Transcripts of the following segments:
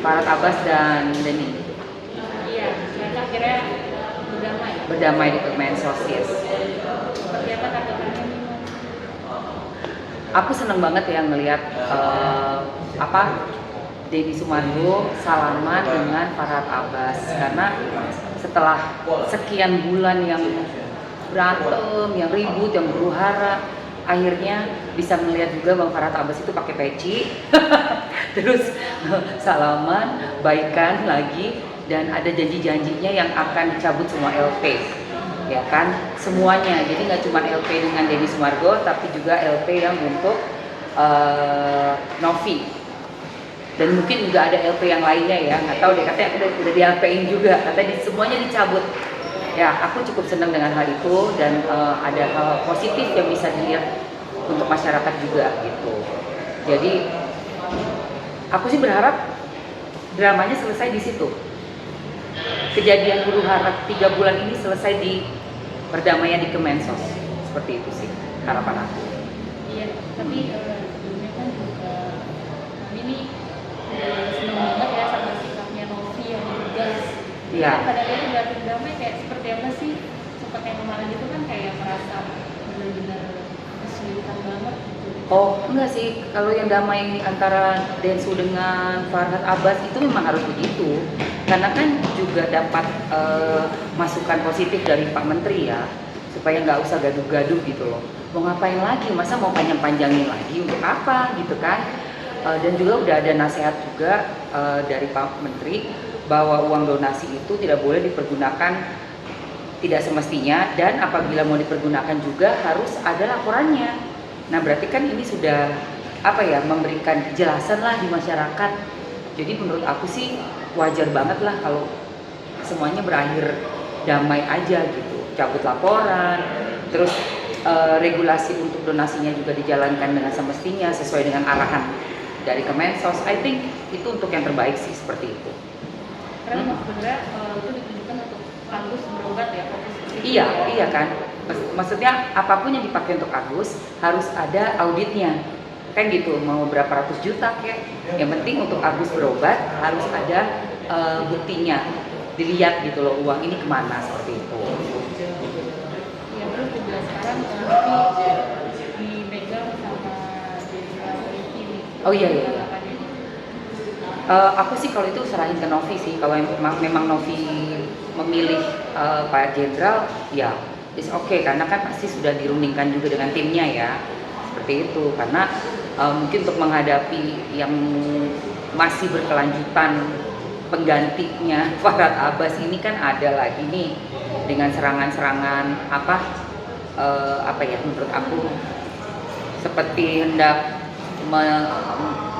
Farhad Abbas dan Denny Iya, mereka akhirnya berdamai. berdamai di Kemensos, yes. Seperti apa tanggapannya nih? Aku seneng banget ya ngelihat Deddy Sumargo salaman dengan Farhad Abbas, karena setelah sekian bulan yang berantem, yang ribut, yang huru-hara, akhirnya bisa melihat juga Bang Farhad Abbas itu pakai peci terus salaman, baikan lagi, dan ada janji-janjinya yang akan dicabut semua LP, ya kan, semuanya. Jadi nggak cuma LP dengan Deddy Sumargo, tapi juga LP yang untuk Novi, dan mungkin juga ada LP yang lainnya ya, nggak tahu deh, katanya udah di LP-in juga, katanya semuanya dicabut. Ya, aku cukup senang dengan hal itu, dan ada hal positif yang bisa dilihat untuk masyarakat juga gitu. Jadi aku sih berharap dramanya selesai di situ. Kejadian huru-hara 3 bulan ini selesai di perdamaian di Kemensos. Seperti itu sih harapan aku. Iya, tapi sebelumnya kan juga kami nih seneng banget ya sama sikapnya Novi yang tegas. Iya. Pada akhirnya nggak berdamai kayak seperti apa sih? Sempat yang kemarin itu kan kayak merasa benar-benar kesulitan banget gitu. Oh, enggak sih. Kalau yang damai antara Densu dengan Farhad Abbas itu memang harus begitu. Karena kan juga dapat masukan positif dari Pak Menteri ya, supaya nggak usah gaduh-gaduh gitu loh. Mau ngapain lagi? Masa mau panjang-panjangin lagi untuk apa gitu kan? Dan juga udah ada nasihat juga dari Pak Menteri bahwa uang donasi itu tidak boleh dipergunakan tidak semestinya, dan apabila mau dipergunakan juga harus ada laporannya. Nah, berarti kan ini sudah memberikan kejelasan lah di masyarakat. Jadi menurut aku sih wajar banget lah kalau semuanya berakhir damai aja gitu. Cabut laporan, terus regulasi untuk donasinya juga dijalankan dengan semestinya sesuai dengan arahan dari Kemensos. I think itu untuk yang terbaik sih, seperti itu. Karena sebenarnya itu ditujukan untuk Agus berobat ya, fokus ke situ. Iya kan. Maksudnya apapun yang dipakai untuk Agus harus ada auditnya, kan gitu. Mau berapa ratus juta kayak, yang penting untuk Agus berobat harus ada buktinya, dilihat gitu loh uang ini kemana, seperti itu. Ya, terus juga sekarang Novi dipegang sama Jenderal Ricky nih. Oh iya. Tanggapannya nih. Aku sih kalau itu serahin ke Novi sih. Kalau memang Novi memilih Pak Jenderal, ya it's okay, karena kan pasti sudah dirundingkan juga dengan timnya ya, seperti itu. Karena mungkin untuk menghadapi yang masih berkelanjutan penggantinya Farhad Abbas ini kan ada lagi nih dengan serangan-serangan menurut aku seperti hendak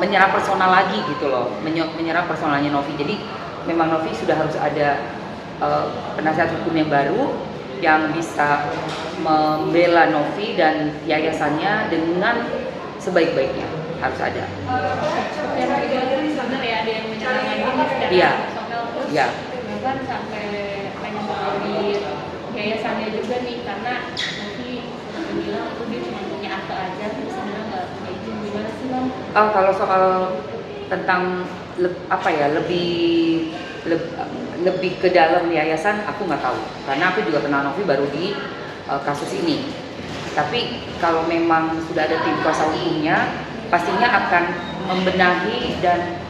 menyerang personal lagi gitu loh, menyerang personalnya Novi. Jadi memang Novi sudah harus ada penasihat hukum yang baru yang bisa membela Novi dan yayasannya dengan sebaik-baiknya, harus ada. Seperti yang tadi bilang benar ya, ada yang menyerang lagi nih secara Iya. personal, terus Iya. bahkan sampai pengen audit yayasannya juga nih, karena Novi bilang itu dia cuma punya akte aja, terus sebenarnya nggak punya izin. Gimana sih Bang? Kalau soal tentang lebih ke dalam yayasan aku nggak tahu, karena aku juga kenal Novi baru di kasus ini. Tapi kalau memang sudah ada tim kuasa hukumnya, pastinya akan membenahi, dan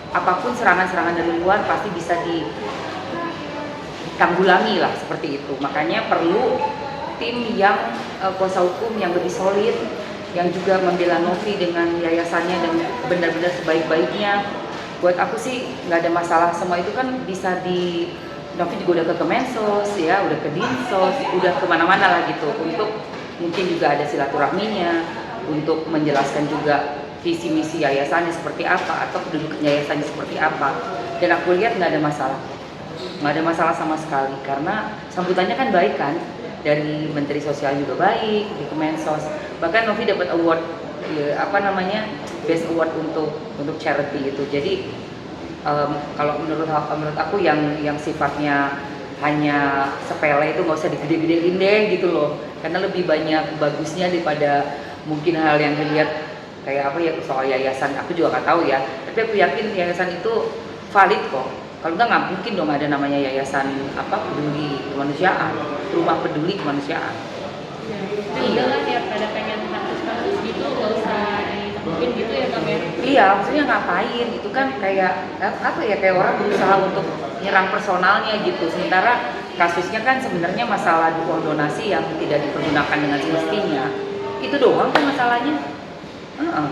apapun serangan-serangan dari luar pasti bisa ditanggulangi lah, seperti itu. Makanya perlu tim yang kuasa hukum yang lebih solid, yang juga membela Novi dengan yayasannya dan benar-benar sebaik-baiknya. Buat aku sih nggak ada masalah, semua itu kan bisa di Novi juga udah ke Kemensos ya, udah ke Dinsos, udah kemana-mana lah gitu, untuk mungkin juga ada silaturahminya untuk menjelaskan juga visi misi yayasannya seperti apa atau kedudukan yayasannya seperti apa. Dan aku lihat nggak ada masalah sama sekali, karena sambutannya kan baik kan, dari Menteri Sosial juga baik, di Kemensos. Bahkan Novi dapat award best award untuk charity itu. Jadi kalau menurut aku yang sifatnya hanya sepele itu nggak usah digede-gedein deh gitu loh, karena lebih banyak bagusnya daripada mungkin hal yang dilihat kayak soal yayasan. Aku juga nggak tahu ya, tapi aku yakin yayasan itu valid kok. Kalau nggak mungkin dong ada namanya yayasan apa peduli kemanusiaan, rumah peduli kemanusiaan. Ya, tapi udahlah ya pada pengen kasus-kasus gitu nggak usah ditemuin gitu ya Bang ya. Iya, maksudnya ngapain? Itu kan kayak apa ya, kayak orang berusaha untuk nyerang personalnya gitu. Sementara kasusnya kan sebenarnya masalah uang donasi yang tidak dipergunakan dengan semestinya. Itu doang kan masalahnya. Heeh.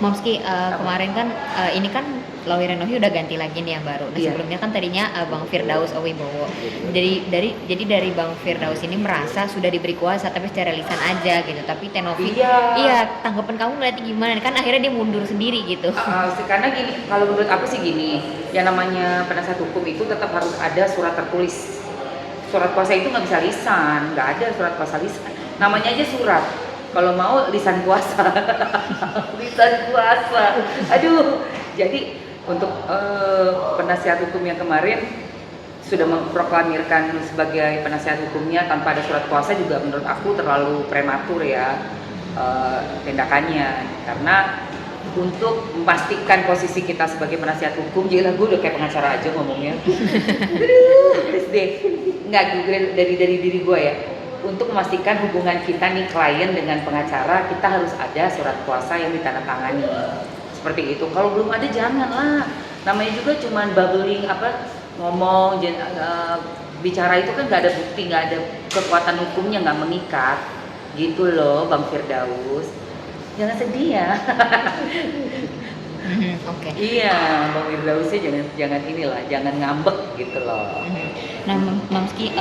Momski, kemarin kan ini kan Lawyer Novi udah ganti lagi nih yang baru. Nah, Iya. sebelumnya kan tadinya Bang Firdaus Owibowo. Jadi dari Bang Firdaus ini merasa sudah diberi kuasa tapi secara lisan aja gitu. Tapi Tenovi, Iya. iya, tanggapan kamu ngeliatnya gimana? Kan akhirnya dia mundur sendiri gitu. Karena gini, kalau menurut aku sih gini, yang namanya penasihat hukum itu tetap harus ada surat tertulis. Surat kuasa itu nggak bisa lisan, nggak ada surat kuasa lisan. Namanya aja surat. Kalau mau lisan kuasa, lisan kuasa. Aduh, jadi untuk penasihat hukum yang kemarin sudah memproklamirkan sebagai penasihat hukumnya tanpa ada surat kuasa juga menurut aku terlalu prematur ya tindakannya, karena untuk memastikan posisi kita sebagai penasihat hukum, jadi gue udah kayak pengacara aja ngomongnya. Aduh, please deh, nggak dari diri gue ya. Untuk memastikan hubungan kita nih klien dengan pengacara, kita harus ada surat kuasa yang ditandatangani. Seperti itu. Kalau belum ada janganlah. Namanya juga cuman bubbling ngomong bicara itu kan nggak ada bukti, nggak ada kekuatan hukumnya, nggak mengikat. Gitu loh, Bang Firdaus. Jangan sedih ya. Oke. Iya, Bang Firdausnya jangan inilah, jangan ngambek gitu loh. Nah, Mamski,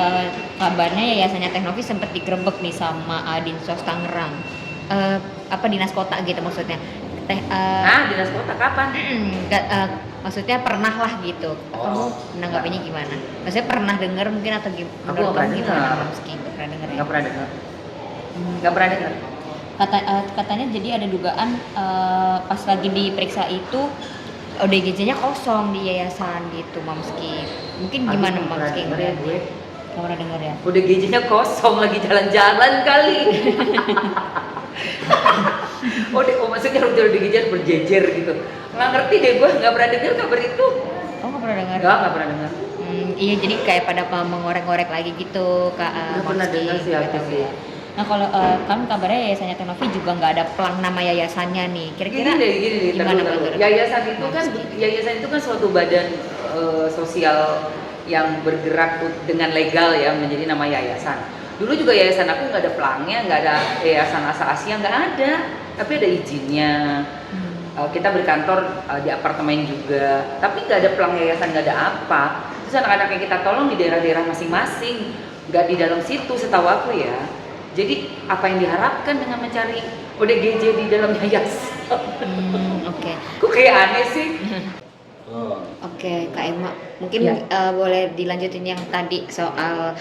kabarnya yayasannya Teknovi sempat digerebek nih sama Dinsos Tangerang. Dinas kota gitu maksudnya. Dinas kota kapan? Maksudnya pernah lah gitu. Kamu menanggapinya gimana? Maksudnya pernah dengar mungkin atau gimana? Aku nggak pernah gimana, dengar. Mamski? Nggak pernah dengar ya? Nggak pernah dengar. Nggak pernah dengar. Katanya jadi ada dugaan pas lagi diperiksa itu ODGJ-nya kosong di yayasan gitu, Mamski. Mungkin gimana Mamski ngeliatnya? Nggak pernah dengar ya? ODGJ-nya kosong, lagi jalan-jalan kali. Maksudnya ODGJ berjejer gitu. Nggak ngerti deh gue, nggak pernah dengar kabar itu. Oh, nggak pernah dengar? Nggak pernah dengar. Iya, jadi kayak pada mengorek-ngorek lagi gitu, Kak. Nggak pernah dengar sih aku gitu sih. ya. Nah, kalau kan kabarnya yayasannya Tenovi juga nggak ada pelang nama yayasannya nih. Kira-kira Gini, gimana taruh. menurut Yayasan itu kan suatu badan sosial yang bergerak dengan legal ya menjadi nama yayasan. Dulu juga yayasan aku nggak ada pelangnya, nggak ada yayasan asal-asia, nggak ada. Tapi ada izinnya. Kita berkantor di apartemen juga, tapi nggak ada pelang yayasan, nggak ada apa. Terus anak-anak yang kita tolong di daerah-daerah masing-masing, nggak di dalam situ setahu aku ya. Jadi apa yang diharapkan dengan mencari ODGJ di dalam yayasan? Oke. Kok kayak aneh sih? Oke, Kak Emma, mungkin Ya. boleh dilanjutin yang tadi soal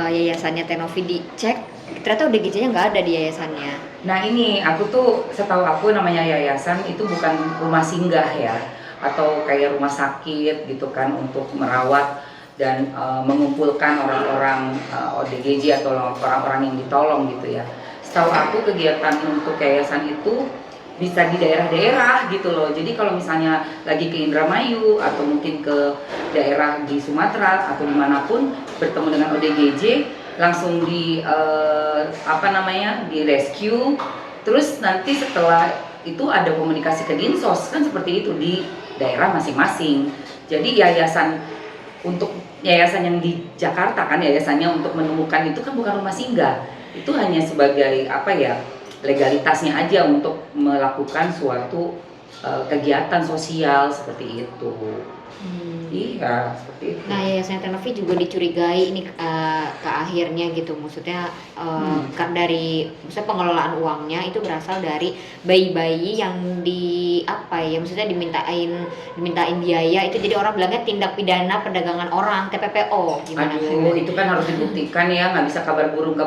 yayasannya Tenovi dicek, ternyata ODGJ-nya nggak ada di yayasannya. Nah ini aku tuh setahu aku namanya yayasan itu bukan rumah singgah ya, atau kayak rumah sakit gitu kan untuk merawat dan mengumpulkan orang-orang ODGJ atau orang-orang yang ditolong gitu ya. Setahu aku kegiatan untuk yayasan itu bisa di daerah-daerah gitu loh. Jadi kalau misalnya lagi ke Indramayu atau mungkin ke daerah di Sumatera atau dimanapun bertemu dengan ODGJ, langsung di di rescue. Terus nanti setelah itu ada komunikasi ke Dinsos kan seperti itu di daerah masing-masing. Jadi yayasan yang di Jakarta kan yayasannya untuk menemukan itu kan bukan rumah singgah. Itu hanya sebagai legalitasnya aja untuk melakukan suatu kegiatan sosial seperti itu. Iya, seperti itu. Nah, yayasan Tenovi juga dicurigai ini ke akhirnya gitu, maksudnya maksudnya pengelolaan uangnya itu berasal dari bayi-bayi yang maksudnya dimintain biaya itu, jadi orang bilangnya tindak pidana perdagangan orang, TPPO. Gimana? Aduh, itu kan harus dibuktikan ya, nggak bisa kabar burung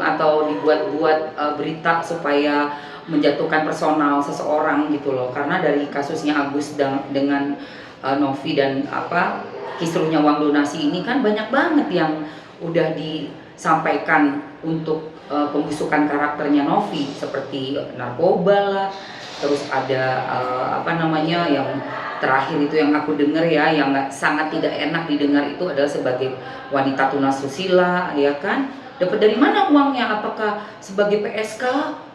atau dibuat-buat berita supaya menjatuhkan personal seseorang gitu loh. Karena dari kasusnya Agus dengan Novi dan kisruhnya uang donasi ini kan banyak banget yang udah disampaikan untuk pembusukan karakternya Novi, seperti narkoba lah, terus ada yang terakhir itu yang aku dengar ya, yang sangat tidak enak didengar itu adalah sebagai wanita tunasusila, ya kan? Dapat dari mana uangnya? Apakah sebagai PSK,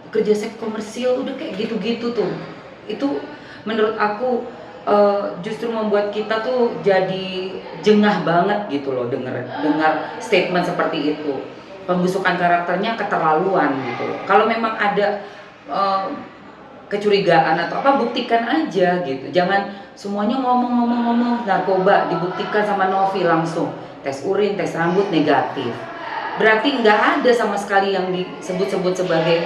kerja seks komersil, udah kayak gitu-gitu tuh. Itu menurut aku justru membuat kita tuh jadi jengah banget gitu loh dengar statement seperti itu. Pembusukan karakternya keterlaluan gitu loh. Kalau memang ada kecurigaan atau apa, buktikan aja gitu. Jangan semuanya ngomong narkoba dibuktikan sama Novi langsung tes urin, tes rambut negatif. Berarti nggak ada sama sekali yang disebut-sebut sebagai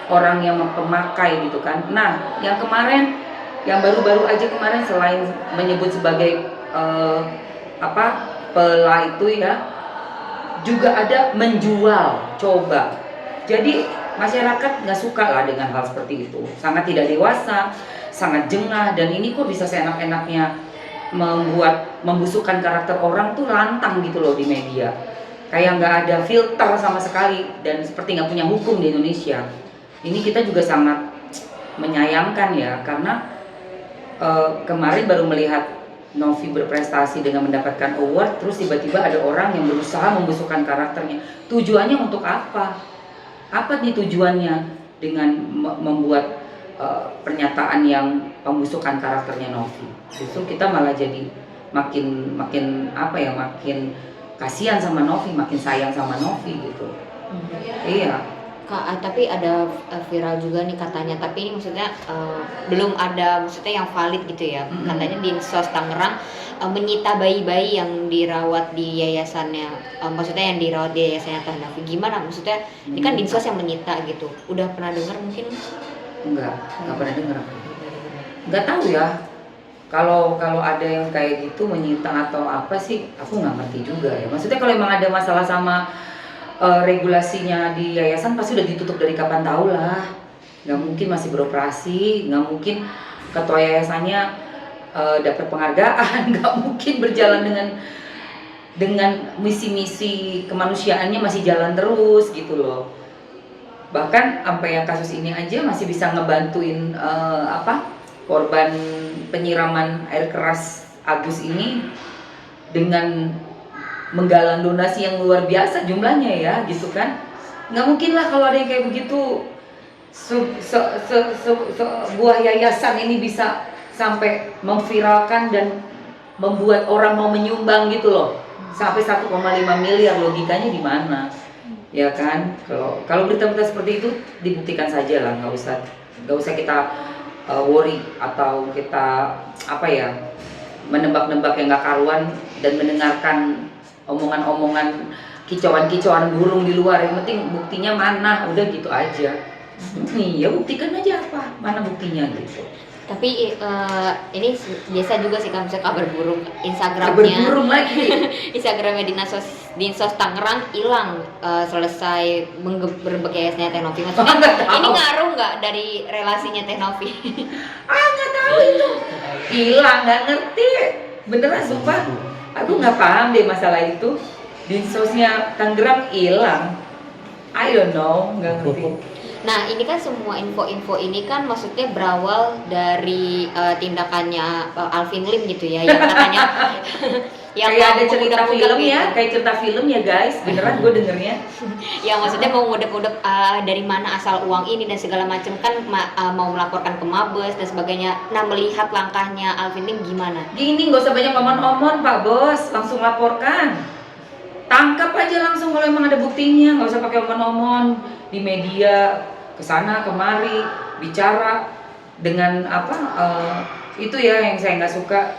orang yang pemakai gitu kan. Nah, yang kemarin, yang baru-baru aja kemarin selain menyebut sebagai pela itu ya, juga ada menjual, coba. Jadi masyarakat nggak suka lah dengan hal seperti itu, sangat tidak dewasa, sangat jengah, dan ini kok bisa seenak-enaknya membusukkan karakter orang tuh lantang gitu loh di media, kayak nggak ada filter sama sekali, dan seperti nggak punya hukum di Indonesia. Ini kita juga sangat menyayangkan ya, karena kemarin baru melihat Novi berprestasi dengan mendapatkan award, terus tiba-tiba ada orang yang berusaha membusukkan karakternya. Tujuannya untuk apa? Apa nih tujuannya dengan membuat pernyataan yang pembusukan karakternya Novi? Justru kita malah jadi makin kasihan sama Novi, makin sayang sama Novi gitu. Iya. Kak, tapi ada viral juga nih katanya, tapi ini maksudnya belum ada maksudnya yang valid gitu ya. Katanya Dinsos Tangerang menyita bayi-bayi yang dirawat di yayasannya, maksudnya yang dirawat di yayasannya Teh Novi. Gimana maksudnya? Ini kan Dinsos yang menyita gitu. Udah pernah dengar mungkin? Enggak pernah dengar. Enggak tahu ya. Kalau ada yang kayak gitu menyita atau apa sih, aku nggak ngerti juga ya. Maksudnya kalau emang ada masalah sama regulasinya di yayasan, pasti udah ditutup dari kapan tahu lah. Nggak mungkin masih beroperasi, nggak mungkin ketua yayasannya dapat penghargaan, nggak mungkin berjalan dengan misi-misi kemanusiaannya masih jalan terus gitu loh. Bahkan sampai yang kasus ini aja masih bisa ngebantuin korban penyiraman air keras Agus ini dengan menggalang donasi yang luar biasa jumlahnya ya gitu kan. Nggak mungkin lah kalau ada yang kayak begitu sebuah yayasan ini bisa sampai memviralkan dan membuat orang mau menyumbang gitu loh sampai 1,5 miliar. Logikanya di mana ya kan? Kalau berita-berita seperti itu dibuktikan saja lah, nggak usah kita worry atau kita menebak-nebak yang nggak karuan dan mendengarkan omongan-omongan kicauan-kicauan burung di luar. Yang penting buktinya mana, udah gitu aja. Nih ya buktikan aja apa, mana buktinya gitu. Tapi ini biasa juga sih kan, misalnya kabar burung Instagramnya. Kabar burung lagi. Instagramnya Dinsos Tangerang hilang selesai menggerbek yayasannya Teh Novi. Maksudnya ini ngaruh nggak dari relasinya Teh Novi? Nggak tahu itu. Hilang, nggak ngerti. Beneran sumpah. Aku nggak paham deh masalah itu. Dinsosnya Tangerang hilang. I don't know, nggak ngerti. Nah, ini kan semua info-info ini kan maksudnya berawal dari tindakannya Alvin Lim gitu ya, yang katanya yang kayak ada cerita film gitu. ya, kayak cerita film ya guys, beneran gue dengernya. Yang maksudnya mau ngudek-ngudek dari mana asal uang ini dan segala macam kan, mau melaporkan ke Mabes dan sebagainya. Nah, melihat langkahnya Alvin Lim gimana? Gini, nggak usah banyak omon-omon Pak Bos, langsung laporkan. Tangkap aja langsung kalau emang ada buktinya, nggak usah pakai omon-omon di media kesana kemari bicara dengan itu ya yang saya nggak suka,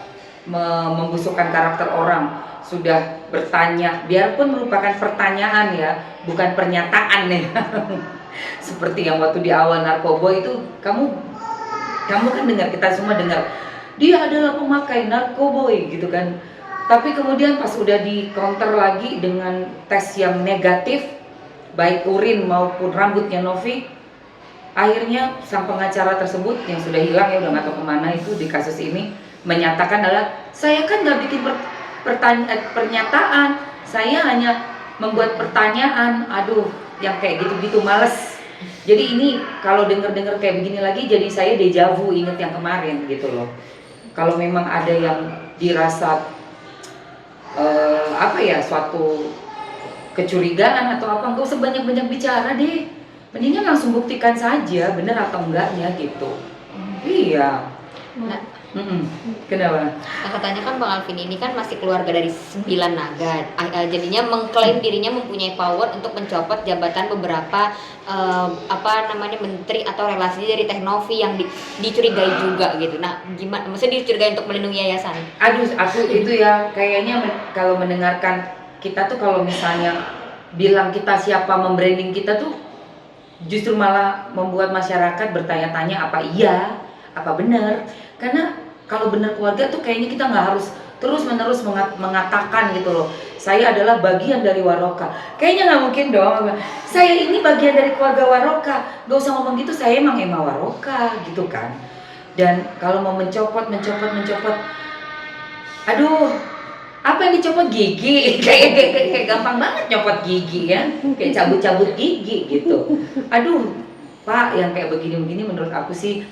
membusukkan karakter orang. Sudah bertanya, biarpun merupakan pertanyaan ya, bukan pernyataan ya. Seperti yang waktu di awal narkoba itu, kamu kan dengar, kita semua dengar dia adalah pemakai narkoboy gitu kan. Tapi kemudian pas udah di counter lagi dengan tes yang negatif, baik urin maupun rambutnya Novi, akhirnya sang pengacara tersebut yang sudah hilang ya, udah nggak tahu kemana itu di kasus ini, menyatakan adalah saya kan nggak bikin pernyataan, saya hanya membuat pertanyaan. Aduh, yang kayak gitu-gitu males. Jadi ini kalau denger kayak begini lagi, jadi saya deja vu inget yang kemarin gitu loh. kalau memang ada yang dirasa suatu kecurigaan atau apa, nggak usah banyak-banyak bicara deh, mendingan langsung buktikan saja benar atau enggaknya gitu. Iya. Nah, Kenapa? nah, katanya kan Bang Alvin ini kan masih keluarga dari 9 naga. Jadinya mengklaim dirinya mempunyai power untuk mencopot jabatan beberapa menteri atau relasi dari Teknovi yang dicurigai juga gitu. Nah, gimana? Maksudnya dicurigai untuk melindungi yayasan? Aduh, aku itu ya kayaknya kalau mendengarkan kita tuh, kalau misalnya bilang kita siapa, membranding kita tuh justru malah membuat masyarakat bertanya-tanya apa iya, apa benar. Karena kalau benar keluarga tuh kayaknya kita nggak harus terus-menerus mengatakan gitu loh, saya adalah bagian dari Waroka. Kayaknya nggak mungkin dong, saya ini bagian dari keluarga Waroka. Gak usah ngomong gitu, saya emang Ema Waroka gitu kan. Dan kalau mau mencopot, aduh, apa yang dicopot? Gigi. kayak gampang banget nyopot gigi ya, kayak cabut-cabut gigi gitu. Aduh, Pak, yang kayak begini-begini menurut aku sih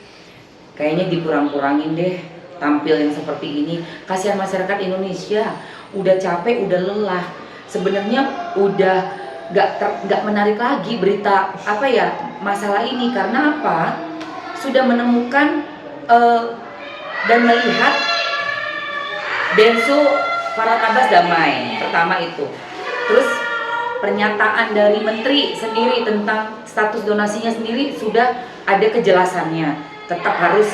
kayaknya dikurang-kurangin deh tampil yang seperti ini. Kasihan masyarakat Indonesia, udah capek, udah lelah. Sebenarnya udah nggak menarik lagi berita masalah ini, karena apa? Sudah menemukan dan melihat Densu Farhat Abbas damai, pertama itu. Terus pernyataan dari menteri sendiri tentang status donasinya sendiri sudah ada kejelasannya. Tetap harus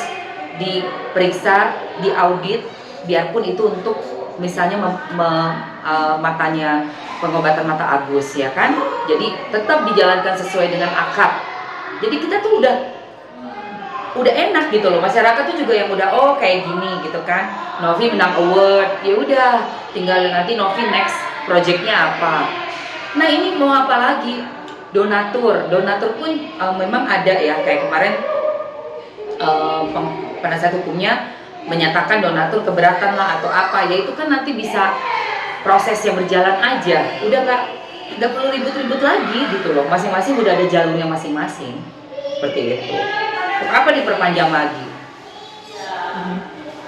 diperiksa, diaudit, biarpun itu untuk misalnya matanya pengobatan mata Agus ya kan. Jadi tetap dijalankan sesuai dengan akad. Jadi kita tuh udah enak gitu loh, masyarakat tuh juga yang udah kayak gini gitu kan. Novi menang award, ya udah tinggal nanti Novi next projectnya apa. Nah ini mau apa lagi? Donatur pun memang ada ya, kayak kemarin penasihat hukumnya menyatakan donatur keberatan lah atau apa, ya itu kan nanti bisa proses yang berjalan aja, udah nggak perlu ribut-ribut lagi gitu loh, masing-masing udah ada jalurnya masing-masing seperti itu. Untuk apa diperpanjang lagi?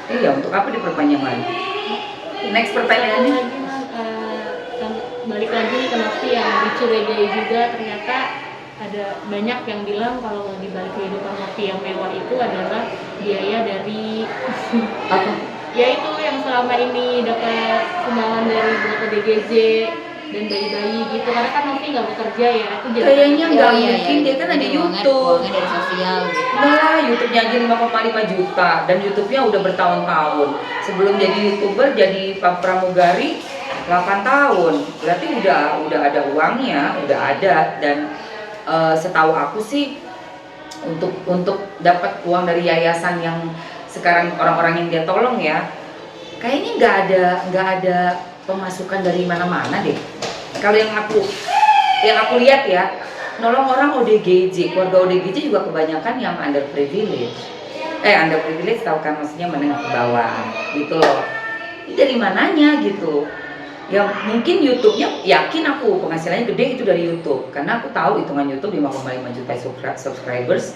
Iya, untuk apa diperpanjang lagi? Next pertanyaannya. Balik lagi ke Novi yang dicurigai juga, ternyata ada banyak yang bilang kalau di balik kehidupan Novi yang mewah itu adalah biaya dari Apa? ya itu yang selama ini dapat sumbangan dari beberapa DGJ dan bayi-bayi gitu, karena kan Novi nggak bekerja ya, itu jadi Kayaknya nggak mungkin, dia kan ada YouTube. Uangnya dari sosial gitu. Nah, YouTube-nya aja 5,5 juta dan YouTube-nya udah bertahun-tahun. Sebelum jadi YouTuber, jadi pramugari 8 tahun. Berarti udah ada uangnya, udah ada. Dan setahu aku sih untuk dapat uang dari yayasan yang sekarang orang-orang yang dia tolong ya, kayaknya nggak ada pemasukan dari mana-mana deh. Kalau yang aku lihat ya, nolong orang ODGJ, keluarga ODGJ juga kebanyakan yang underprivileged. Underprivileged tahu kan, maksudnya menengah ke bawah gitu loh. Ini dari mananya gitu? Ya mungkin YouTube-nya, yakin aku penghasilannya gede itu dari YouTube, karena aku tahu hitungan YouTube 5,5 juta subscribers,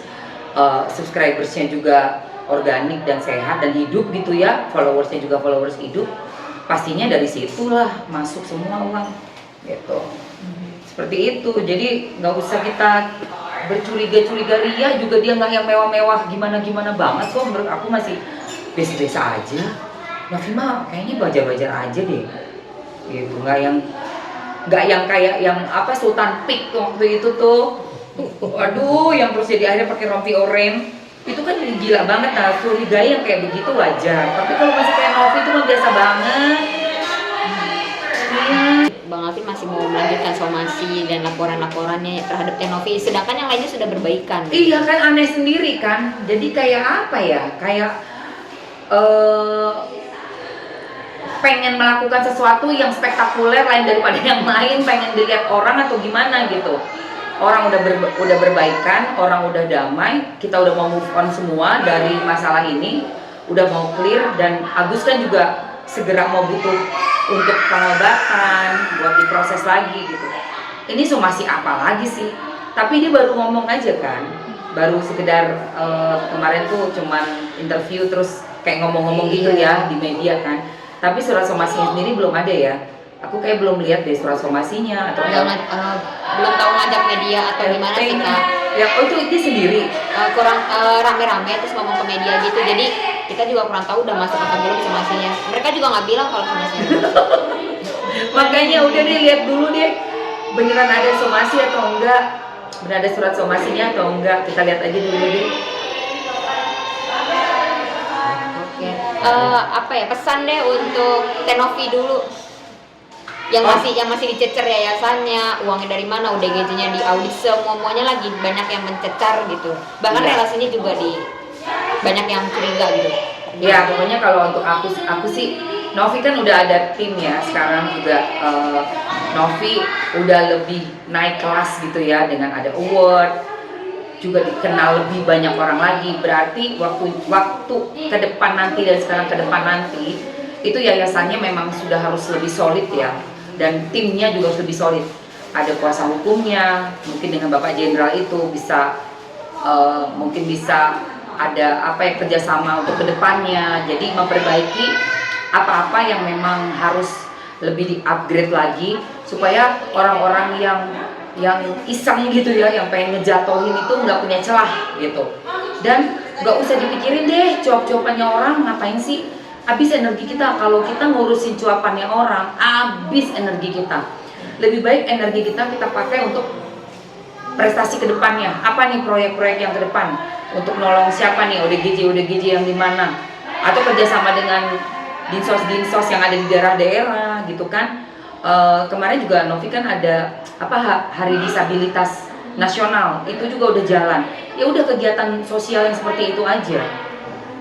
subscribersnya juga organik dan sehat dan hidup gitu ya, followersnya juga followers hidup, pastinya dari situlah masuk semua uang gitu. Seperti itu, jadi nggak usah kita bercuriga-curiga. Ria juga dia nggak yang mewah-mewah gimana-gimana banget kok, menurut aku masih biasa-biasa aja. Novi mah kayaknya bajar-bajar aja deh gitu, nggak yang kayak yang Sultan Peak waktu itu tuh, aduh yang terus jadi akhirnya pakai rompi oranye itu kan gila banget. Nah curigai yang kayak begitu wajar, tapi kalau masih kayak Novi itu mah biasa banget. Iya. Bang Alvin masih mau melanjutkan somasi dan laporan-laporannya terhadap Novi, sedangkan yang lainnya sudah berbaikan. Iya kan, aneh sendiri kan. Jadi kayak apa ya, kayak pengen melakukan sesuatu yang spektakuler lain daripada yang lain, pengen dilihat orang atau gimana gitu. Orang udah berbaikan, orang udah damai, kita udah mau move on semua dari masalah ini, udah mau clear. Dan Agus kan juga segera mau butuh untuk pengobatan, buat diproses lagi gitu. Ini somasi apa lagi sih? Tapi dia baru ngomong aja kan, baru sekedar kemarin tuh cuman interview terus kayak ngomong-ngomong gitu ya di media kan. Tapi surat somasinya sendiri belum ada ya. Aku kayak belum lihat deh surat somasinya atau Belum tahu ngajak media atau gimana sih Kak. Ya, oh itu sendiri. Kurang rame-rame terus ngomong ke media gitu, jadi kita juga kurang tahu udah masuk apa belum somasinya. Mereka juga nggak bilang kalau somasinya. Makanya udah deh, lihat dulu deh beneran ada somasi atau enggak, beneran ada surat somasinya atau enggak, kita lihat aja dulu deh. Oke. Apa ya, pesan deh untuk Tenovi dulu yang masih dicecer yayasannya, uangnya dari mana, UDGJ-nya di audit, semuanya lagi banyak yang mencecar gitu, bahkan Iya. relasinya juga banyak yang curiga gitu. Ya pokoknya kalau untuk aku sih, Novi kan udah ada tim ya sekarang juga. Novi udah lebih naik kelas gitu ya, dengan ada award juga, dikenal lebih banyak orang lagi. Berarti waktu ke depan nanti dan sekarang ke depan nanti itu yayasannya memang sudah harus lebih solid ya, dan timnya juga harus lebih solid. Ada kuasa hukumnya, mungkin dengan Bapak Jenderal itu bisa mungkin bisa ada kerjasama untuk kedepannya. Jadi memperbaiki apa-apa yang memang harus lebih di-upgrade lagi, supaya orang-orang yang iseng gitu ya, yang pengen ngejatohin itu nggak punya celah gitu. Dan nggak usah dipikirin deh cuap-cuapannya orang, ngapain sih? Habis energi kita kalau kita ngurusin cuapannya orang, habis energi kita. Lebih baik energi kita pakai untuk prestasi kedepannya. Apa nih proyek-proyek yang ke depan? Untuk nolong siapa nih, ODGJ yang di mana? Atau kerjasama dengan dinsos yang ada di daerah-daerah gitu kan. Kemarin juga Novi kan ada hari disabilitas nasional, itu juga udah jalan. Ya udah, kegiatan sosial yang seperti itu aja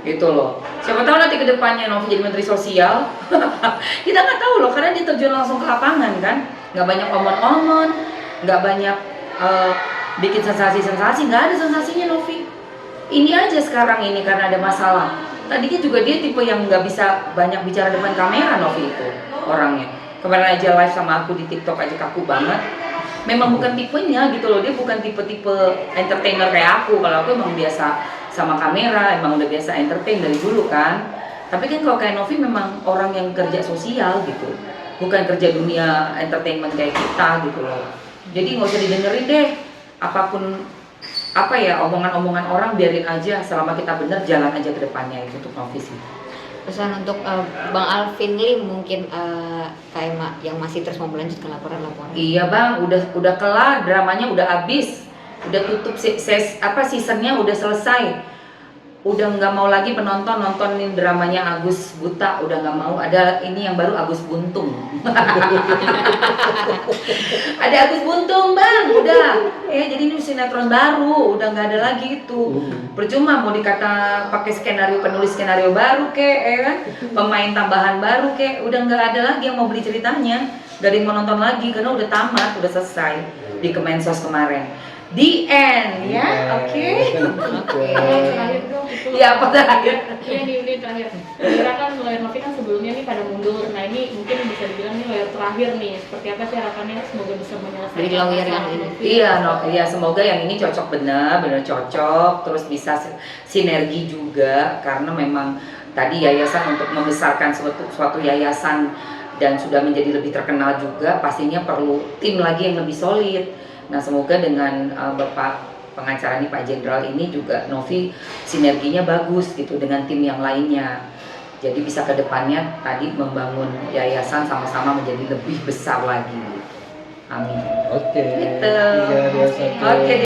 gitu loh. Siapa tahu nanti kedepannya Novi jadi menteri sosial. Kita nggak tahu loh, karena dia terjun langsung ke lapangan kan, nggak banyak omon-omon, nggak banyak bikin sensasi-sensasi, nggak ada sensasinya Novi. Ini aja sekarang ini karena ada masalah. Tadinya juga dia tipe yang nggak bisa banyak bicara depan kamera. Novi itu orangnya. Kemarin aja live sama aku di TikTok aja kaku banget. Memang bukan tipenya gitu loh. Dia bukan tipe-tipe entertainer kayak aku. Kalau aku emang biasa sama kamera, emang udah biasa entertain dari dulu kan. Tapi kan kalau kayak Novi memang orang yang kerja sosial gitu, bukan kerja dunia entertainment kayak kita gitu loh. Jadi nggak usah didengerin deh apapun omongan-omongan orang, biarin aja, selama kita bener jalan aja ke depannya. Itu untuk Novi sih. Pesan untuk Bang Alvin Lim mungkin kayak yang masih terus mau melanjutkan laporan-laporan. Iya Bang, udah kelar, dramanya udah habis, udah tutup seasonnya udah selesai. Udah nggak mau lagi penonton nontonin dramanya Agus Buta, udah nggak mau. Ada ini yang baru, Agus Buntung. Ada Agus Buntung Bang, udah. Jadi ini sinetron baru, udah nggak ada lagi itu. Percuma mau dikata pakai penulis skenario baru kan, pemain tambahan baru udah nggak ada lagi yang mau beli ceritanya, nggak ada yang mau nonton lagi karena udah tamat, udah selesai di Kemensos kemarin. The end ya, oke. Terakhir dong itu. Iya, apa terakhir? Iya ini terakhir. Kira kan lawyer Novi kan sebelumnya nih pada mundur. Nah ini mungkin bisa dibilang nih lawyer terakhir nih. Seperti apa sih harapannya, semoga bisa menyelesaikan. Dari lawyer yang ini. Iya, semoga yang ini cocok, benar cocok, terus bisa sinergi juga, karena memang tadi yayasan untuk membesarkan suatu yayasan dan sudah menjadi lebih terkenal juga, pastinya perlu tim lagi yang lebih solid. Nah semoga dengan Bapak pengacara nih Pak Jenderal ini juga Novi sinerginya bagus gitu dengan tim yang lainnya. Jadi bisa ke depannya tadi membangun yayasan sama-sama menjadi lebih besar lagi. Amin. Oke. Gitu. Iya, Oke.